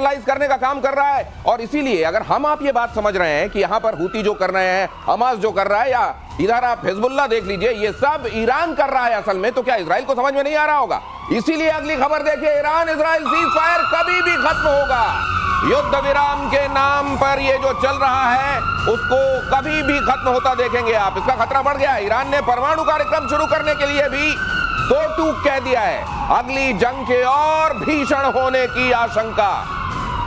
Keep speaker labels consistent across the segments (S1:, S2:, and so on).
S1: Analyse करने का काम कर रहा है। और इसीलिए अगर हम आप ये बात समझ रहे हैं कि यहां पर हूती जो कर रहे हैं, हमास जो कर रहा है, या इधर आप हिजबुल्लाह देख लीजिए, ये सब ईरान कर रहा है असल में, तो क्या इजराइल को समझ में नहीं आ रहा होगा? इसीलिए अगली खबर देखिए, ईरान इजराइल सीज फायर कभी भी खत्म होगा। युद्ध विराम के नाम पर ये जो चल रहा है उसको कभी भी खत्म होता देखेंगे आप। इसका खतरा बढ़ गया है। ईरान ने परमाणु कार्यक्रम शुरू करने के लिए भी दो टूक कह दिया है। अगली जंग के और भीषण होने की आशंका।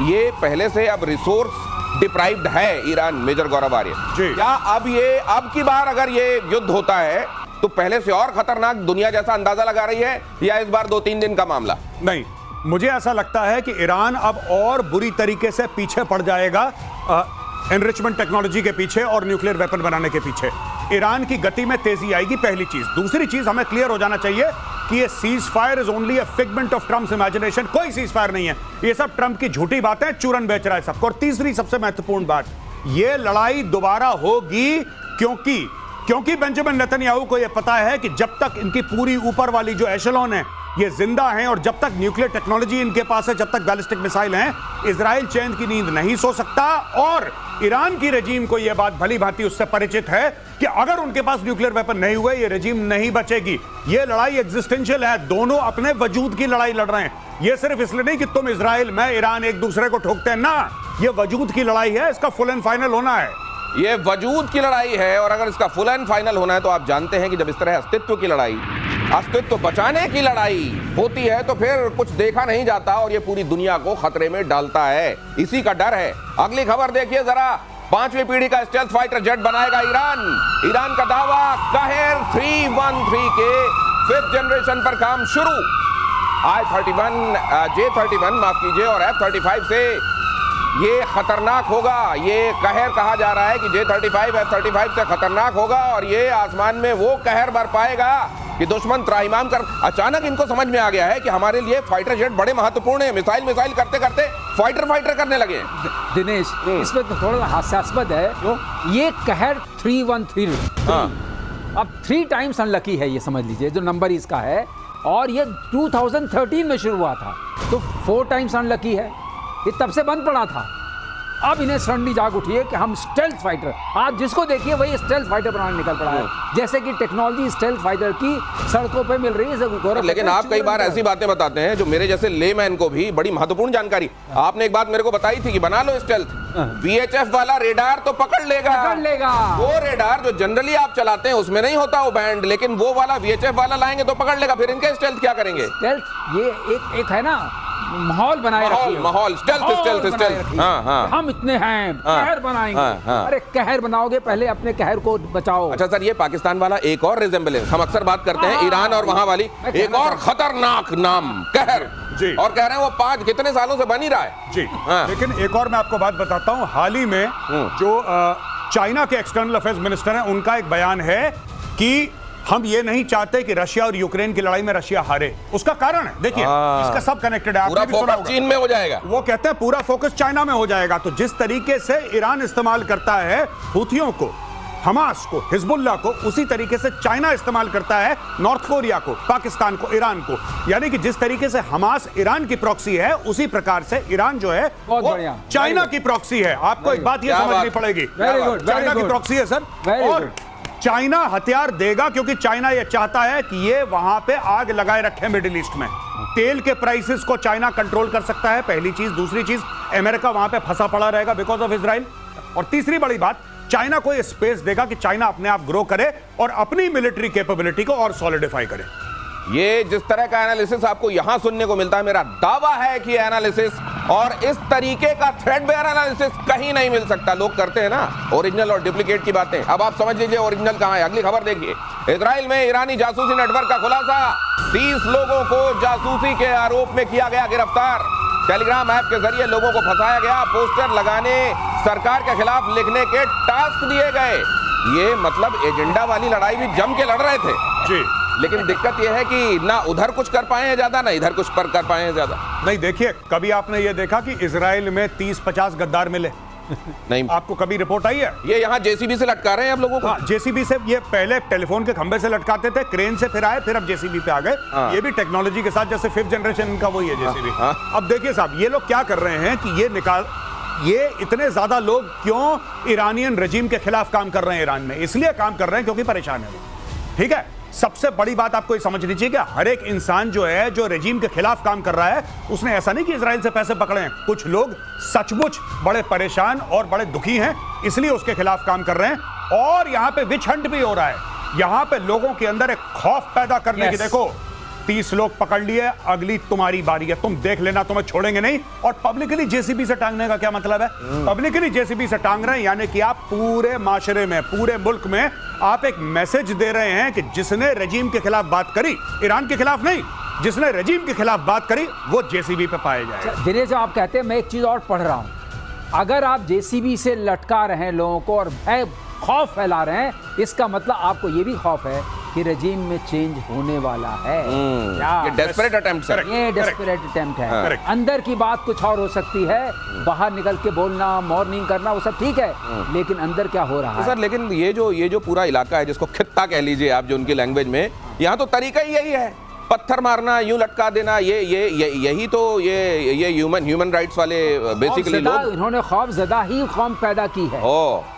S1: ये पहले से अब रिसोर्स डिप्राइव्ड है ईरान, मेजर गौरव आर्य। क्या अब की बार अगर ये युद्ध होता है तो पहले से और खतरनाक दुनिया जैसा अंदाजा लगा रही है, या इस बार 2-3 दिन का मामला?
S2: नहीं, मुझे ऐसा लगता है कि ईरान अब और बुरी तरीके से पीछे पड़ जाएगा एनरिचमेंट टेक्नोलॉजी के पीछे और न्यूक्लियर वेपन बनाने के पीछे। ईरान की गति में तेजी आएगी, पहली चीज। दूसरी चीज, हमें क्लियर हो जाना चाहिए कि ये cease fire is only a figment of Trump's imagination. कोई सीज फायर नहीं है, ये सब ट्रम्प की झूठी बातें, चूरन बेच रहा है सबको। और तीसरी सबसे महत्वपूर्ण बात, ये लड़ाई दोबारा होगी क्योंकि बेंजामिन नेतन्याहू को यह पता है कि जब तक इनकी पूरी ऊपर वाली जो एशेलॉन है ये जिंदा हैं और जब तक न्यूक्लियर टेक्नोलॉजी इनके पास है, जब तक बैलिस्टिक मिसाइल हैं, इजराइल चैन की नींद नहीं सो सकता। और ईरान की रेजीम को यह बात भली भांति उससे परिचित है कि अगर उनके पास न्यूक्लियर वेपन नहीं हुए ये रेजीम नहीं बचेगी। ये लड़ाई एग्जिस्टेंशियल है, दोनों अपने वजूद की लड़ाई लड़ रहे हैं। ये सिर्फ इसलिए नहीं कि तुम इजराइल, मैं ईरान एक दूसरे को ठोकते हैं ना, ये वजूद की लड़ाई है, इसका फुल एंड फाइनल होना है।
S1: ये वजूद की लड़ाई है, और अगर इसका फुल एंड फाइनल होना है तो आप जानते हैं कि जब इस तरह अस्तित्व की लड़ाई, अस्तित्व बचाने की लड़ाई होती है तो फिर कुछ देखा नहीं जाता और ये पूरी दुनिया को खतरे में डालता है। इसी का डर है। अगली खबर देखिए जरा, 5वीं पीढ़ी का स्टेल्थ फाइटर जेट बनाएगा ईरान। ईरान का दावा, कहेर 313 के 5th जनरेशन पर काम शुरू। J-31 माफ कीजिए, और F-35 से ये खतरनाक होगा। ये कहर कहा जा रहा है कि J-35 F-35 से खतरनाक होगा, और ये आसमान में वो कहर बरपाएगा कि दुश्मन त्राहिमाम कर। अचानक इनको समझ में आ गया है कि हमारे लिए फाइटर जेट बड़े महत्वपूर्ण है। मिसाइल करते करते फाइटर करने लगे।
S3: दिनेश, इसमें तो थोड़ा हास्यास्पद है। ये कहर 313 अब 3 टाइम्स अनलकी है, ये समझ लीजिए जो नंबर इसका है। और ये 2013 में शुरू हुआ था, तो 4 टाइम्स अनलकी है। ये तब से बंद पड़ा था। अब इन्हें सडनली जाग उठी है कि हम स्टेल्थ फाइटर, आप जिसको देखिए वही स्टेल्थ फाइटर बनाने निकल पड़ा है। जैसे कि टेक्नोलॉजी स्टेल्थ फाइटर की सड़कों पे मिल रही है।
S1: लेकिन आप कई बार ऐसी बातें बताते हैं जो मेरे जैसे लेमैन को भी बड़ी महत्वपूर्ण जानकारी। आपने एक बात मेरे को बताई थी कि बना लो स्टेल्थ, VHF वाला रेडार तो पकड़ लेगा। वो रेडार जो जनरली आप चलाते हैं उसमें नहीं होता वो बैंड, लेकिन वो वाला VHF वाला लाएंगे तो पकड़ लेगा। फिर इनके स्टेल्थ क्या करेंगे?
S3: स्टेल्थ ये एक है ना, माहौल बनाए रखिए।
S1: माहौल स्टेल्थ। हाँ।
S3: हम इतने हैं, कहर बनाएंगे। अरे कहर बनाओगे, पहले अपने कहर को बचाओ।
S1: अच्छा सर, ये पाकिस्तान वाला एक और रिजेंबलेंस, हम अक्सर बात करते हैं ईरान और वहां वाली एक और खतरनाक नाम कहर जी, और कह रहे हैं वो 5 कितने सालों से बन ही रहा है
S2: जी। लेकिन एक और मैं आपको बात बताता हूं, हाल ही में जो चाइना के एक्सटर्नल अफेयर्स मिनिस्टर हैं, उनका एक बयान है कि हम ये नहीं चाहते कि रशिया और यूक्रेन की लड़ाई में रशिया हारे। उसका कारण है, देखिए इसका सब कनेक्टेड है।
S1: पूरा फोकस चीन में हो जाएगा।
S2: वो कहते हैं पूरा फोकस चाइना में हो जाएगा। तो जिस तरीके से ईरान इस्तेमाल करता है हुथियों को, हमास को, हिजबुल्लाह को, उसी तरीके से चाइना इस्तेमाल करता है नॉर्थ कोरिया को, पाकिस्तान को, ईरान को। यानी कि जिस तरीके से हमास ईरान की प्रॉक्सी है, उसी प्रकार से ईरान जो है वो चाइना की प्रॉक्सी है। आपको एक बात यह समझनी पड़ेगी, चाइना की प्रॉक्सी है सर। और चाइना हथियार देगा क्योंकि चाइना यह चाहता है कि ये वहां पे आग लगाए रखे मिडिल ईस्ट में। तेल के प्राइसेस को चाइना कंट्रोल कर सकता है, पहली चीज। दूसरी चीज, अमेरिका वहां पे फंसा पड़ा रहेगा बिकॉज ऑफ इजराइल। और तीसरी बड़ी बात, चाइना को यह स्पेस देगा कि चाइना अपने आप ग्रो करे और अपनी मिलिट्री कैपेबिलिटी को और सॉलिडिफाई करे।
S1: ये जिस तरह का एनालिसिस आपको यहां सुनने को मिलता है, मेरा दावा है कि एनालिसिस और इस तरीके का थ्रेडबेयर एनालिसिस कहीं नहीं मिल सकता। लोग करते हैं ना ओरिजिनल और डुप्लीकेट की बातें, अब आप समझ लीजिए ओरिजिनल कहां है। अगली खबर देखिए, इजराइल में ईरानी जासूसी नेटवर्क का खुलासा। 30 लोगों को जासूसी के आरोप में किया गया गिरफ्तार। टेलीग्राम ऐप के जरिए लोगों को फंसाया गया, पोस्टर लगाने, सरकार के खिलाफ लिखने के टास्क दिए गए। ये मतलब एजेंडा वाली लड़ाई भी जम के लड़ रहे थे
S2: जी।
S1: लेकिन दिक्कत यह है कि ना उधर कुछ कर पाए हैं ज्यादा, ना इधर कुछ कर पाए हैं ज्यादा।
S2: नहीं, देखिए कभी आपने ये देखा कि इजराइल में 30-50 गद्दार मिले?
S1: नहीं,
S2: आपको कभी रिपोर्ट आई है?
S1: ये यहाँ जेसीबी से लटका रहे हैं अब लोगों को।
S2: हाँ, जेसीबी से। ये पहले टेलीफोन के खंबे से लटकाते थे, क्रेन से फिर आए, फिर अब जेसीबी पे आ गए।
S1: हाँ।
S2: ये भी टेक्नोलॉजी के साथ, जैसे 5th जनरेशन का वही है जेसीबी।
S1: हाँ।
S2: अब देखिए साहब, ये लोग क्या कर रहे हैं कि ये इतने ज्यादा लोग क्यों ईरानियन रजीम के खिलाफ काम कर रहे हैं ईरान में? इसलिए काम कर रहे हैं क्योंकि परेशान है वो। ठीक है, सबसे बड़ी बात आपको ये समझनी चाहिए कि हर एक इंसान जो है, जो रजीम के खिलाफ काम कर रहा है, उसने ऐसा नहीं कि इजराइल से पैसे पकड़े हैं। कुछ लोग सचमुच बड़े परेशान और बड़े दुखी हैं, इसलिए उसके खिलाफ काम कर रहे हैं। और यहां पे विच हंट भी हो रहा है, यहां पे लोगों के अंदर एक खौफ पैदा करने की। देखो, 30 लोग पकड़ लिए, अगली तुम्हारी बारी है, तुम देख लेना, तुम्हें छोड़ेंगे नहीं। और पब्लिकली जेसीबी से टांगने का क्या मतलब है? पब्लिकली जेसीबी से टांग रहे हैं, यानी कि आप पूरे माशरे में, पूरे मुल्क में आप एक मैसेज दे रहे हैं कि जिसने रजीम के खिलाफ बात करी, ईरान के खिलाफ नहीं, जिसने रजीम के खिलाफ बात करी, वो जेसीबी पे पाए जाए।
S3: दिनेश, जो आप कहते हैं, मैं एक चीज और पढ़ रहा हूं। अगर आप जेसीबी से लटका रहे हैं लोगों को और भय, खौफ फैला रहे हैं, इसका मतलब आपको ये भी खौफ है कि रजीम में चेंज होने वाला है।
S1: ये डेस्परेट अटेम्प्ट है।
S3: ये डेस्परेट अटेम्प्ट है।
S2: Correct.
S3: अंदर की बात कुछ और हो सकती है, बाहर निकल के बोलना, मॉर्निंग करना, वो सब ठीक है, लेकिन अंदर क्या हो रहा
S1: तो
S3: है?
S1: सर, लेकिन ये जो पूरा इलाका है, जिसको खित्ता कह लीजिए आप, जो उनकी लैंग्वेज में, यहाँ तो तरीका ही यही है, पत्थर मारना, यूं लटका देना। यही तो ये ह्यूमन राइट्स वाले बेसिकली लोग,
S3: इन्होंने खौफजदा ही कौम पैदा की है,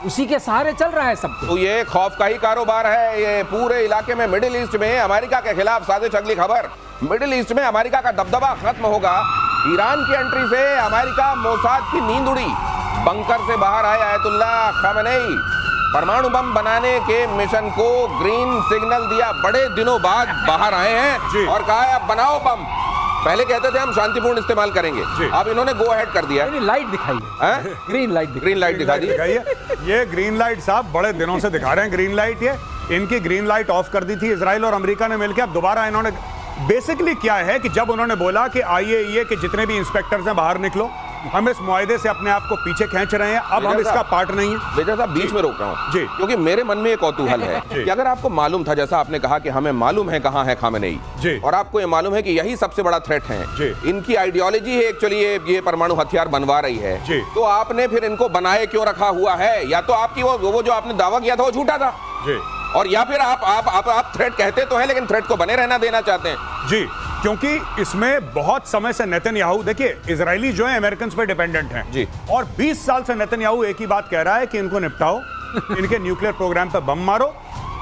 S3: उसी के सहारे चल रहा है सब।
S1: तो ये खौफ का ही कारोबार है। ये पूरे इलाके में, मिडिल ईस्ट में अमेरिका के खिलाफ साजिश। अगली खबर, मिडिल ईस्ट में अमेरिका का दबदबा खत्म होगा। ईरान की एंट्री से अमेरिका मोसाद की नींद उड़ी। बंकर से बाहर आए आयतुल्लाह खामेनेई, परमाणु बम बनाने के मिशन को ग्रीन सिग्नल दिया। बड़े दिनों बाद बाहर आए हैं और कहा है अब बनाओ बम। पहले कहते थे हम शांतिपूर्ण इस्तेमाल करेंगे, अब इन्होंने गो अहेड कर दिया।
S3: लाइट दिखाई है, ग्रीन लाइट दिखा दी।
S2: ये ग्रीन लाइट साहब बड़े दिनों से दिखा रहे हैं ग्रीन लाइट। ये इनकी ग्रीन लाइट ऑफ कर दी थी इजराइल और अमेरिका ने मिलकर। अब दोबारा इन्होंने बेसिकली क्या है कि जब उन्होंने बोला कि आईएईए के जितने भी इंस्पेक्टर्स हैं बाहर निकलो, हम इस मुआहदे से अपने आप को पीछे खींच रहे हैं, अब हम इसका पार्ट नहीं है।
S1: बेटा साहब, बीच में रोक रहा हूं
S2: जी,
S1: क्योंकि मेरे मन में एक कौतूहल है कि अगर आपको मालूम था, जैसा आपने कहा कि हमें मालूम है कहां है खामेनेई
S2: जी,
S1: और आपको ये मालूम है कि यही सबसे बड़ा थ्रेट है
S2: जी,
S1: इनकी आइडियोलॉजी है एक्चुअली ये परमाणु हथियार बनवा रही है
S2: जी,
S1: तो आपने फिर इनको बनाए क्यों रखा हुआ है? या तो आपकी वो जो आपने दावा किया था वो झूठा था
S2: जी,
S1: और या फिर आप थ्रेट कहते तो है लेकिन थ्रेट को बने रहना देना चाहते हैं।
S2: जी, क्योंकि इसमें बहुत समय से नेतन्याहू, देखिए इजरायली जो है अमेरिकन पे डिपेंडेंट हैं
S1: जी,
S2: और 20 साल से नेतन्याहू एक ही बात कह रहा है कि इनको निपटाओ, इनके न्यूक्लियर प्रोग्राम पे बम मारो,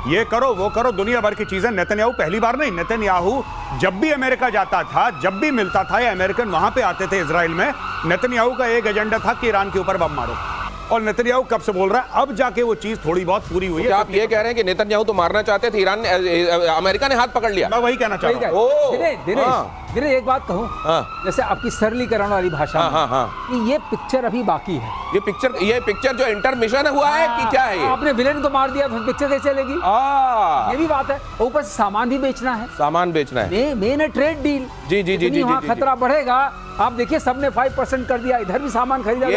S2: ये करो वो करो, दुनिया भर की चीजें। नेतन्याहू पहली बार नहीं, नेतन्याहू जब भी अमेरिका जाता था, जब भी मिलता था या अमेरिकन वहां पे आते थे इजराइल में, नेतन्याहू का एक एजेंडा था कि ईरान के ऊपर बम मारो। और नेतन्याहू कब से बोल रहा है, अब जाके वो चीज थोड़ी बहुत पूरी हुई है।
S1: आप ये कह रहे हैं कि नेतन्याहू तो मारना चाहते थे, ईरान अमेरिका ने हाथ पकड़ लिया?
S2: मैं वही कहना चाह रहा हूं।
S3: दिनेश, एक बात कहूं, जैसे आपकी सरलीकरण वाली भाषा में, कि ये पिक्चर अभी बाकी है।
S1: ये पिक्चर जो इंटरमिशन हुआ है कि क्या है?
S3: आपने विलेन को मार दिया, पिक्चर कैसे चलेगी? ये भी बात है। ऊपर से सामान भी बेचना है,
S1: सामान बेचना है,
S3: मेन है ट्रेड डील।
S1: जी,
S3: वहाँ खतरा बढ़ेगा। आप देखिए, सबने 5% कर दिया, इधर भी सामान खरीदा।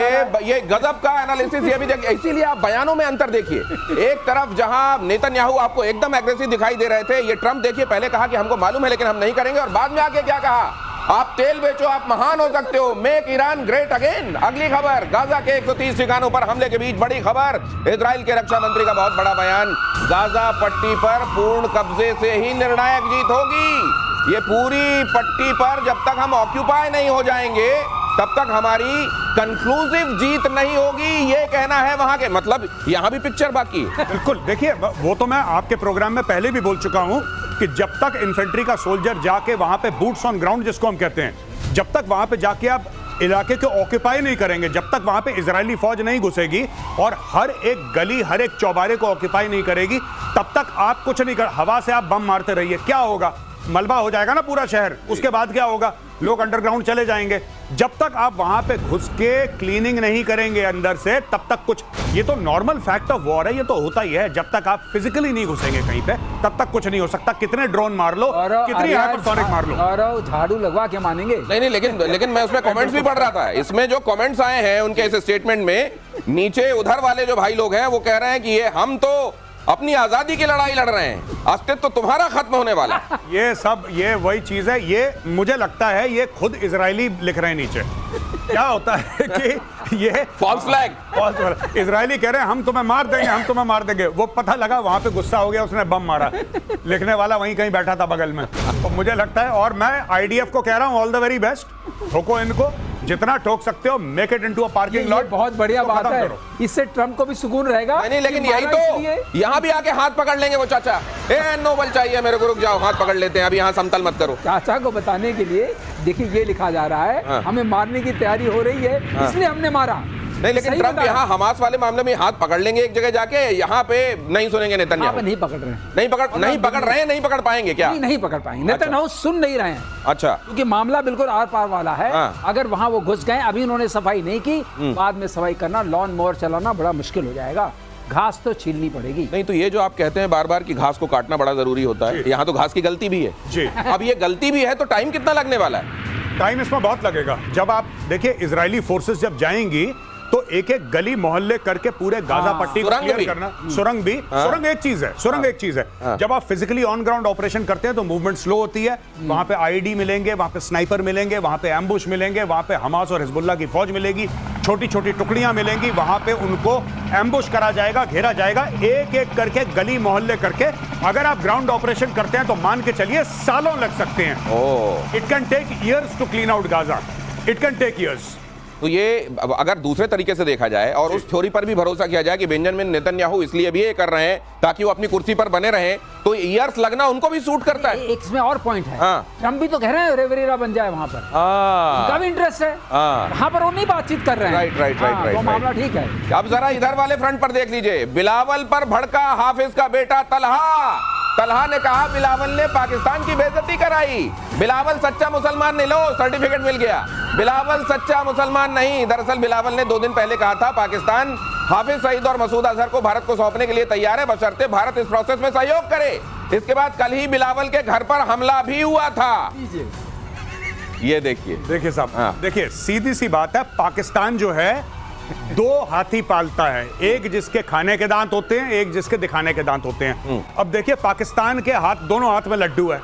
S1: ये गजब का एनालिसिस ये भी देखिए। इसीलिए आप बयानों में अंतर देखिए। एक तरफ जहां नेतन्याहू आपको एकदम एग्रेसिव दिखाई दे रहे थे, ये ट्रम्प देखिए पहले कहा कि हमको मालूम है लेकिन हम नहीं करेंगे, और बाद में आके क्या कहा, आप तेल बेचो, आप महान हो सकते हो, मेक ईरान ग्रेट अगेन। अगली खबर, गाजा के 130 ठिकानों पर हमले के बीच बड़ी खबर, इजराइल के रक्षा मंत्री का बहुत बड़ा बयान, गाजा पट्टी पर पूर्ण कब्जे से ही निर्णायक जीत होगी। ये पूरी पट्टी पर जब तक हम ऑक्यूपाई नहीं हो जाएंगे तब तक हमारी कंक्लूसिव जीत नहीं होगी, ये कहना है वहां के। मतलब यहां भी पिक्चर बाकी है।
S2: बिल्कुल, देखिए वो तो मैं आपके प्रोग्राम में पहले भी बोल चुका हूं कि जब तक इन्फेंट्री का सोल्जर जाके वहां पे बूट्स ऑन ग्राउंड जिसको हम कहते हैं, जब तक वहां पे जाके आप इलाके को ऑक्यूपाई नहीं करेंगे, जब तक वहां पे इजरायली फौज नहीं घुसेगी और हर एक गली, हर एक चौबारे को ऑक्यूपाई नहीं करेगी, तब तक आप कुछ नहीं कर। हवा से आप बम मारते रहिए, क्या होगा? मलबा हो जाएगा ना पूरा शहर। उसके बाद क्या होगा? लोग अंडरग्राउंड चले जाएंगे। जब तक आप वहां पे घुस के क्लीनिंग नहीं करेंगे अंदर से, तब तक कुछ, ये तो नॉर्मल फैक्ट ऑफ वॉर है, ये तो होता ही है। जब तक आप फिजिकली नहीं घुसेंगे कहीं पे, तब तक कुछ नहीं हो सकता। कितने ड्रोन मार लो, कितनी हाइपरसोनिक मार लो,
S3: और झाड़ू लगवा के मानेंगे
S1: नहीं, लेकिन मैं उसमें कमेंट्स भी पढ़ रहा था। इसमें जो कमेंट्स आए हैं उनके इस स्टेटमेंट में, नीचे उधर वाले जो भाई लोग हैं वो कह रहे हैं कि ये हम तो अपनी आजादी की लड़ाई लड़ रहे हैं, अस्तित्व तो तुम्हारा खत्म होने वाला है।
S2: ये वही चीज है। ये मुझे लगता है ये खुद इजरायली लिख रहे हैं नीचे। क्या होता है कि ये
S1: फॉल्स फ्लैग,
S2: इजरायली कह रहे हैं हम तुम्हें मार देंगे, हम तुम्हें मार देंगे। वो पता लगा वहां पे गुस्सा हो गया, उसने बम मारा। लिखने वाला वहीं कहीं बैठा था बगल में। तो मुझे लगता है, और मैं आईडीएफ को कह रहा हूं ऑल द वेरी बेस्ट, ठोको इनको जितना ठोक सकते हो, make it into a parking lot.
S3: बहुत बढ़िया बात है, इससे ट्रम्प को भी सुकून रहेगा।
S1: नहीं, लेकिन यही तो यहाँ भी आके हाथ पकड़ लेंगे वो चाचा, ए नोबल चाहिए मेरे को, रुक जाओ हाथ पकड़ लेते हैं, अभी यहाँ समतल मत करो।
S3: चाचा को बताने के लिए देखिए ये लिखा जा रहा है, हमें मारने की तैयारी हो रही है, इसलिए हमने मारा।
S1: नहीं, लेकिन ट्रम्प यहाँ हमास वाले मामले में हाथ पकड़ लेंगे एक जगह जाके, यहाँ पे नहीं सुनेंगे नेतन्याहू।
S3: नहीं पकड़ रहे हैं,
S1: नहीं पकड़ रहे हैं, नहीं पकड़ पाएंगे क्या?
S3: नहीं पकड़ पाएंगे, नेतन्याहू सुन नहीं रहे हैं।
S1: अच्छा,
S3: क्योंकि मामला बिल्कुल आर पार वाला है। अगर वहां वो घुस गए, अभी उन्होंने सफाई नहीं की, बाद में सफाई करना, लॉन मोवर चलाना बड़ा मुश्किल हो जाएगा। घास तो छीलनी पड़ेगी।
S1: नहीं तो ये जो आप कहते हैं बार बार कि घास को काटना बड़ा जरूरी होता है, यहाँ तो घास की गलती भी है
S2: जी।
S1: अब ये गलती भी है तो टाइम कितना लगने वाला है?
S2: टाइम इसमें बहुत लगेगा। जब आप देखिए इजरायली फोर्सेस जब जाएंगी तो एक एक गली मोहल्ले करके पूरे गाजा पट्टी को क्लियर करना। सुरंग भी, सुरंग एक चीज है, सुरंग एक चीज है। जब आप फिजिकली ऑन ग्राउंड ऑपरेशन करते हैं तो मूवमेंट स्लो होती है। वहां पे आईडी मिलेंगे, वहां पे स्नाइपर मिलेंगे, वहां पे एम्बुश मिलेंगे, वहां पे हमास और हिजबुल्ला की फौज मिलेगी, छोटी छोटी टुकड़ियां मिलेंगी, वहां पे उनको एम्बुश करा जाएगा, घेरा जाएगा, एक एक करके गली मोहल्ले करके। अगर आप ग्राउंड ऑपरेशन करते हैं तो मान के चलिए सालों लग सकते हैं। It can take years to clean out Gaza, it can take years.
S1: तो ये अगर दूसरे तरीके से देखा जाए और उस थ्योरी पर भी भरोसा किया जाए कि बेंजामिन नेतन्याहू इसलिए भी ये कर रहे हैं ताकि वो अपनी कुर्सी पर बने रहें, तो ईयर्स लगना उनको भी सूट करता है।
S3: एक इसमें और पॉइंट है, ट्रम्प भी तो कह रहे हैं रेवरेरा बन जाए वहां पर, उनका भी इंटरेस्ट है, वहां पर वो नहीं बातचीत कर रहे हैं।
S1: राइट,
S3: वो मामला ठीक है।
S1: अब जरा इधर वाले फ्रंट पर देख लीजिए, बिलावल पर भड़का हाफिज का बेटा तलहा ने कहा बिलावल ने पाकिस्तान की बेइज्जती कराई। बिलावल सच्चा मुसलमान नहीं, लो सर्टिफिकेट मिल गया। बिलावल सच्चा मुसलमान नहीं, दरअसल बिलावल ने 2 दिन पहले कहा था पाकिस्तान हाफिज सईद और मसूद अजहर को भारत को सौंपने के लिए तैयार है, बशर्ते भारत इस प्रोसेस में सहयोग करे। इसके बाद कल ही बिलावल के घर पर हमला भी हुआ था। ये देखिए
S2: साहब, देखिए सीधी सी बात है, पाकिस्तान जो है 2 हाथी पालता है, एक जिसके खाने के दांत होते हैं, एक जिसके दिखाने के दांत होते हैं। अब देखिए पाकिस्तान के दोनों हाथ में लड्डू है।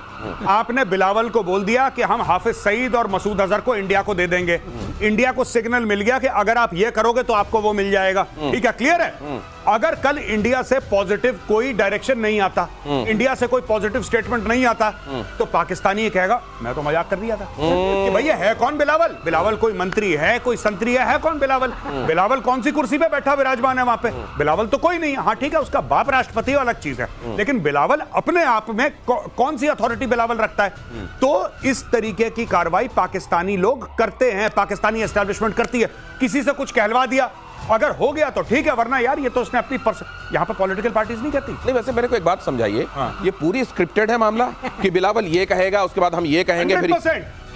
S2: आपने बिलावल को बोल दिया कि हम हाफिज सईद और मसूद अजहर को इंडिया को दे देंगे, इंडिया को सिग्नल मिल गया कि अगर आप ये करोगे तो आपको वो मिल जाएगा। ठीक है, क्लियर है। अगर कल इंडिया से पॉजिटिव कोई डायरेक्शन नहीं आता, इंडिया से कोई पॉजिटिव स्टेटमेंट नहीं आता, तो पाकिस्तानी ये कहेगा मैं तो मजाक कर दिया था कि भैया है कौन बिलावल? बिलावल कोई मंत्री है, कोई संतरी है कौन बिलावल? बिलावल कौन सी कुर्सी पे बैठा विराजमान है वहां पे? बिलावल तो कोई नहीं है। हाँ ठीक है, उसका बाप राष्ट्रपति अलग चीज है, लेकिन बिलावल अपने आप में कौन सी अथॉरिटी बिलावल रखता है? तो इस तरीके की कार्रवाई पाकिस्तानी लोग करते हैं, पाकिस्तानी एस्टैब्लिशमेंट करती है। किसी से कुछ कहलवा दिया, अगर हो गया तो ठीक है, वरना यार ये तो उसने अपनी यहाँ पर पॉलिटिकल पार्टीज नहीं कहती।
S1: नहीं, वैसे मेरे को एक बात समझाइए, ये पूरी स्क्रिप्टेड है मामला कि बिलावल ये कहेगा उसके बाद हम ये कहेंगे?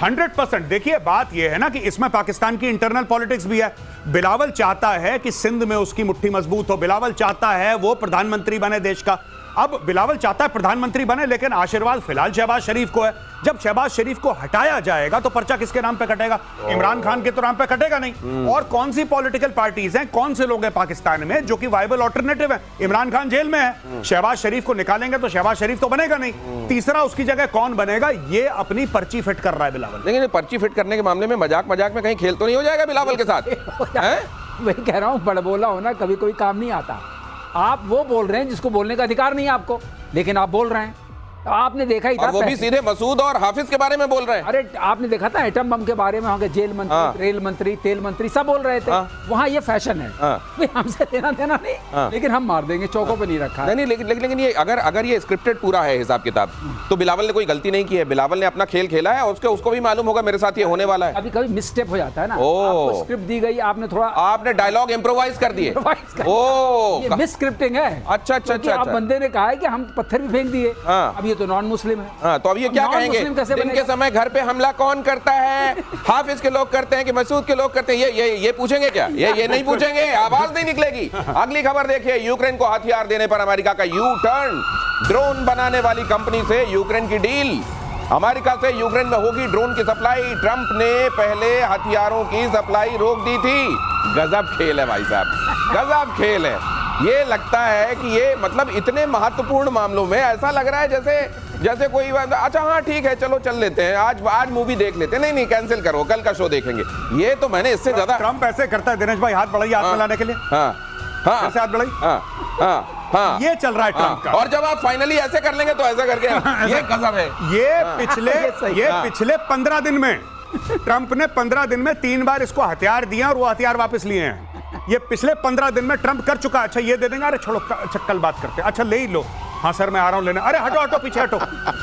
S2: 100%। देखिए बात ये है ना कि इसमें पाकिस्तान की इंटरनल पॉलिटिक्स भी है। बिलावल चाहता है कि सिंध में उसकी मुट्ठी मजबूत हो, बिलावल चाहता है वो प्रधानमंत्री बने देश का। अब बिलावल चाहता है प्रधानमंत्री बने, लेकिन आशीर्वाद फिलहाल शहबाज शरीफ को है। जब शहबाज शरीफ को हटाया जाएगा तो पर्चा किसके नाम पे कटेगा? इमरान खान के तो नाम पे कटेगा नहीं। और कौन सी पॉलिटिकल पार्टीज हैं, कौन से लोग हैं पाकिस्तान में जो कि वायबल ऑल्टरनेटिव है? इमरान खान जेल में है, शहबाज शरीफ को निकालेंगे तो शहबाज शरीफ तो बनेगा नहीं, तीसरा उसकी जगह कौन बनेगा? ये अपनी पर्ची फिट कर रहा है बिलावल।
S1: लेकिन पर्ची फिट करने के मामले में मजाक में कहीं खेल तो नहीं हो जाएगा बिलावल के साथ?
S3: वही कह रहा हूं, बड़बोला होना कभी कोई काम नहीं आता। आप वो बोल रहे हैं जिसको बोलने का अधिकार नहीं है आपको, लेकिन आप बोल रहे हैं। आपने देखा ही था,
S1: और वो भी सीधे मसूद और हाफिज के बारे में बोल रहे हैं।
S3: अरे आपने देखा था एटम बम के बारे में, वहाँ के जेल मंत्री, रेल मंत्री, तेल मंत्री सब बोल रहे थे। वहाँ ये फैशन है, हमसे लेना देना नहीं, लेकिन हम मार देंगे, चौकों पे नहीं रखा है।
S1: नहीं, लेकिन ये अगर ये स्क्रिप्टेड पूरा है हिसाब किताब, तो बिलावल ने कोई गलती नहीं की है। बिलावल ने अपना खेल खेला है और उसको भी मालूम होगा मेरे साथ ये होने वाला है।
S3: कभी कभी मिसस्टेप हो जाता है ना, आपको स्क्रिप्ट दी गई, आपने
S1: डायलॉग इम्प्रोवाइज कर दिए।
S3: ये मिस स्क्रिप्टिंग है।
S1: अच्छा।
S3: आप बंदे ने कहा है कि हम पत्थर भी फेंक दिए, अब ये तो नॉन मुस्लिम है।
S1: तो अब ये क्या कहेंगे? दिन के समय घर पे हमला कौन करता है? हाफिज के लोग करते हैं कि मसूद के लोग करते हैं? ये पूछेंगे क्या? ये नहीं पूछेंगे, आवाज नहीं निकलेगी। अगली खबर देखिए, यूक्रेन को हथियार देने पर अमेरिका का यू टर्न। ड्रोन बनाने वाली कंपनी से यूक्रेन की डील। अमेरिका से यूक्रेन में होगी ड्रोन की सप्लाई। ट्रंप ने पहले हथियारों की सप्लाई रोक दी थी। गजब खेल है भाई साहब, गजब खेल है। ये लगता है कि ये मतलब इतने महत्वपूर्ण मामलों में ऐसा लग रहा है जैसे कोई अच्छा हाँ ठीक है चलो चल लेते हैं, आज मूवी देख लेते हैं, नहीं कैंसिल करो, कल का शो देखेंगे। ये तो मैंने इससे ज्यादा
S2: ट्रम्प ऐसे करता है दिनेश भाई, हाथ बढ़ाइए हाथ मिलाने के लिए।
S1: हाँ
S2: ऐसे हाथ बढ़ाइए।
S1: हाँ
S2: ये चल रहा है ट्रम्प का।
S1: और जब आप फाइनली ऐसे कर लेंगे तो ऐसा करके ये गजब है।
S2: ये पिछले 15 दिन में ट्रंप ने 15 दिन में 3 बार इसको हथियार दिए और वो हथियार वापस लिए हैं। ये पिछले 15 दिन में ट्रंप कर चुका। अच्छा ये दे देंगे, अरे छोड़ो अच्छा कल बात करते हैं, अच्छा ले ही लो, हाँ सर मैं आ रहा हूं लेने, अरे हटो पीछे हटो।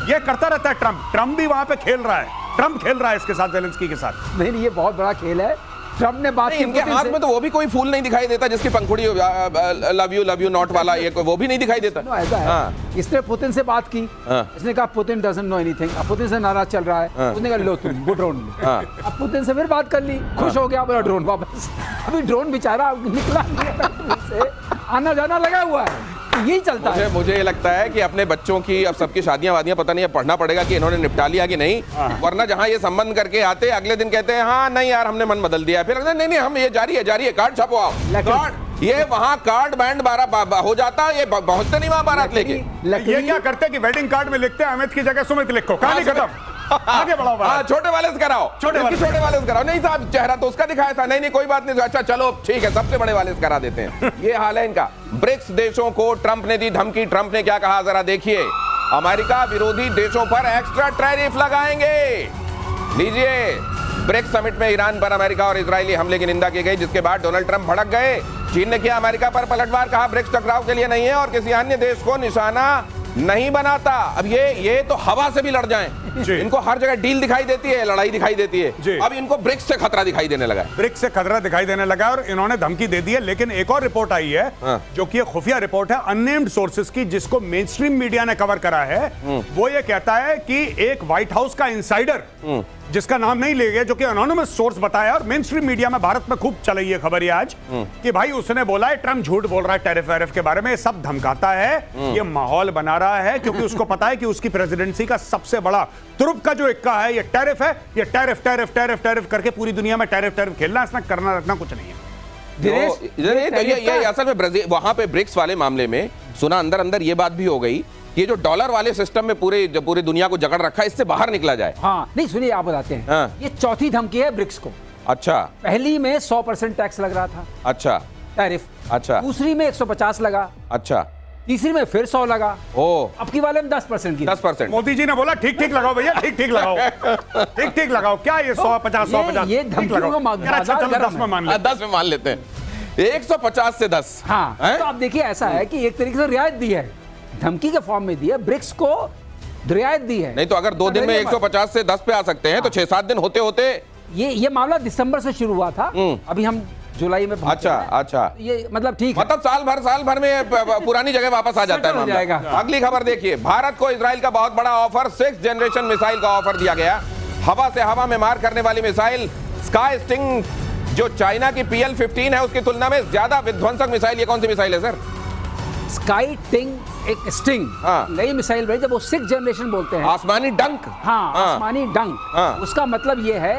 S2: ये करता रहता है ट्रंप भी वहां पे खेल रहा है, ट्रंप खेल रहा है इसके साथ, ज़ेलेंस्की के साथ।
S3: नहीं ये बहुत बड़ा खेल है। ट्रंप ने बात की,
S1: इनके हाथ में तो वो भी कोई फूल नहीं दिखाई देता जिसकी पंखुड़ी लव यू नॉट वाला, ये वो भी नहीं दिखाई देता।
S3: ऐसा है। इसने पुतिन से बात की, इसने कहा पुतिन डजंट नो एनीथिंग, अब पुतिन से नाराज चल रहा है, उसने कहा लो तुम वो ड्रोन लो। अब पुतिन से फिर बात कर ली, खुश हो गया, बोला ड्रोन वापस। अभी ड्रोन बेचारा निकला से आना जाना लगा हुआ है, यही चलता है।
S1: मुझे ये लगता है कि अपने बच्चों की अब सबकी शादियां वादियां पता नहीं, पढ़ना पड़ेगा कि इन्होंने निपटा लिया कि नहीं, वरना जहां ये संबंध करके आते अगले दिन कहते हैं हाँ नहीं यार हमने मन बदल दिया, फिर नहीं हम ये जारी है कार्ड छपो आप, कार्ड ये वहां कार्ड बैंड 12 हो जाता है, ये पहुंचते नहीं वहां बारात लेके।
S2: ये क्या करते कि वेडिंग कार्ड में लिखते हैं अमित की जगह सुमित लिखो, कहानी खत्म, आगे बढ़ाओ।
S1: हाँ छोटे वाले से कराओ, छोटे वाले से कराओ। नहीं साहब चेहरा तो उसका दिखाया था, नहीं कोई बात नहीं, अच्छा चलो ठीक है सबसे बड़े वाले से करा देते हैं। ये हाल है इनका। ब्रिक्स देशों को ट्रंप ने दी धमकी, ट्रंप ने क्या कहा जरा देखिए, अमेरिका विरोधी देशों पर एक्स्ट्रा टैरिफ लगाएंगे। लीजिए, ब्रिक्स समिट में ईरान पर अमेरिका और इजरायली हमले की निंदा की गई, जिसके बाद डोनाल्ड ट्रंप भड़क गए। चीन ने किया अमेरिका पर पलटवार, कहा ब्रिक्स टकराव के लिए नहीं है और किसी अन्य देश को निशाना नहीं बनाता। अब ये तो हवा से भी लड़ जाएं, इनको हर जगह डील दिखाई देती है, लड़ाई दिखाई देती है, अब इनको ब्रिक्स से खतरा दिखाई देने लगा है।
S2: ब्रिक्स से खतरा दिखाई देने लगा और इन्होंने धमकी दे दी है। लेकिन एक और रिपोर्ट आई है जो कि खुफिया रिपोर्ट है अननेम्ड सोर्सेस की, जिसको मेन स्ट्रीम मीडिया ने कवर करा है। वो ये कहता है कि एक व्हाइट हाउस का इंसाइडर, जिसका नाम नहीं ले गया, जो कि एनोनिमस सोर्स बताया और मेन स्ट्रीम मीडिया में भारत में खूब चल रही है खबर ये आज, कि भाई उसने बोला है ट्रम्प झूठ बोल रहा है टैरिफ वैरिफ के बारे में, ये सब धमकाता है, ये माहौल बना रहा है, क्योंकि उसको पता है कि उसकी प्रेसिडेंसी का सबसे बड़ा तुरुप का जो इक्का है ये टैरिफ है। ये टैरिफ करके पूरी दुनिया में टैरिफ खेलना, इसमें करना रखना कुछ नहीं है।
S1: ये असल में ब्राजील वहां पे ब्रिक्स वाले मामले में सुना अंदर ये बात भी हो गई, ये जो डॉलर वाले सिस्टम में पूरे दुनिया को जकड़ रखा है, इससे बाहर निकला जाए।
S3: हाँ नहीं सुनिए आप बताते हैं, ये चौथी धमकी है ब्रिक्स को।
S1: अच्छा,
S3: पहली में 100% टैक्स लग रहा था,
S1: अच्छा
S3: टैरिफ,
S1: अच्छा,
S3: दूसरी में 150 लगा,
S1: अच्छा,
S3: तीसरी में फिर 100 लगा,
S1: ओ
S3: अब की वाले में 10% की
S1: 10%।
S2: मोदी जी ने बोला ठीक लगाओ भैया, ठीक लगाओ, ठीक लगाओ, क्या ये 150
S3: ये धमकियों को
S2: 10 में मान
S1: 10 में मान लेते हैं, 150 से 10।
S3: हाँ तो आप देखिए ऐसा है कि एक तरीके से रियायत दी है, धमकी के फॉर्म में दी है, ब्रिक्स को रियायत दी है।
S1: नहीं तो अगर 2 दिन में 150 से 10 पे आ सकते हैं तो 6-7 दिन होते होते
S3: ये मामला दिसंबर से शुरू हुआ था, अभी हम जुलाई में।
S1: अच्छा,
S3: ये मतलब ठीक है,
S1: मतलब साल भर में पुरानी जगह वापस आ जाता है मामला। अगली खबर देखिए, भारत को इजराइल का बहुत बड़ा ऑफर, 6th जनरेशन मिसाइल का ऑफर दिया गया। हवा से हवा में मार करने वाली मिसाइल स्काई स्टिंग, जो चाइना की PL-15 है उसकी तुलना में ज्यादा विध्वंसक मिसाइल। ये कौन सी मिसाइल है सर?
S3: स्काई स्टिंग नई मिसाइल भाई, जब वो 6th जनरेशन बोलते हैं,
S1: आसमानी डंक।
S3: आसमानी डंक, उसका मतलब ये है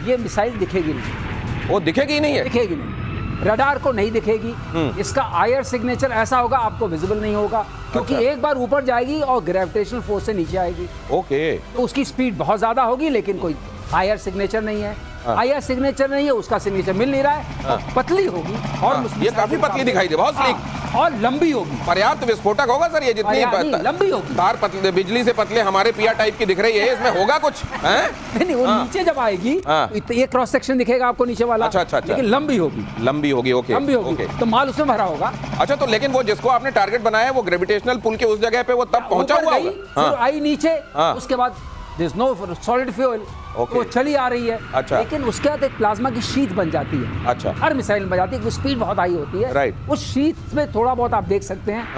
S3: ये मिसाइल दिखेगी नहीं।
S1: वो दिखेगी नहीं है?
S3: दिखेगी नहीं, रडार को नहीं दिखेगी, इसका आयर सिग्नेचर ऐसा होगा आपको विजिबल नहीं होगा, क्योंकि एक बार ऊपर जाएगी और ग्रेविटेशनल फोर्स से नीचे आएगी।
S1: ओके,
S3: तो उसकी स्पीड बहुत ज्यादा होगी, लेकिन कोई आयर सिग्नेचर नहीं है। आयर सिग्नेचर नहीं है, उसका सिग्नेचर मिल नहीं रहा है, पतली होगी और
S1: ये काफी पतली दिखाई दे, बहुत स्लिक
S3: और लंबी होगी।
S1: पर्याप्त विस्फोटक होगा सर, ये जितनी
S3: लंबी होगी,
S1: तार पतले, बिजली से पतले हमारे पिया टाइप की दिख रही है, इसमें होगा कुछ?
S3: नहीं वो नीचे जब आएगी तो ये क्रॉस सेक्शन दिखेगा आपको नीचे वाला।
S1: अच्छा,
S3: लेकिन लंबी होगी,
S1: ओके,
S3: लंबी होगी, तो माल उसमें भरा होगा।
S1: अच्छा, तो लेकिन वो जिसको आपने टारगेट बनाया है वो ग्रेविटेशनल पुल के उस जगह पे वो तब पहुंचा हुआ होगा,
S3: आई नीचे, उसके बाद there is no solid fuel, वो चली आ रही है।
S1: अच्छा,
S3: लेकिन उसके बाद एक प्लाज्मा की शीट बन जाती है।
S1: अच्छा,
S3: हर मिसाइल में बन जाती है, स्पीड बहुत हाई होती है।
S1: राइट,
S3: उस शीट में थोड़ा बहुत आप देख सकते हैं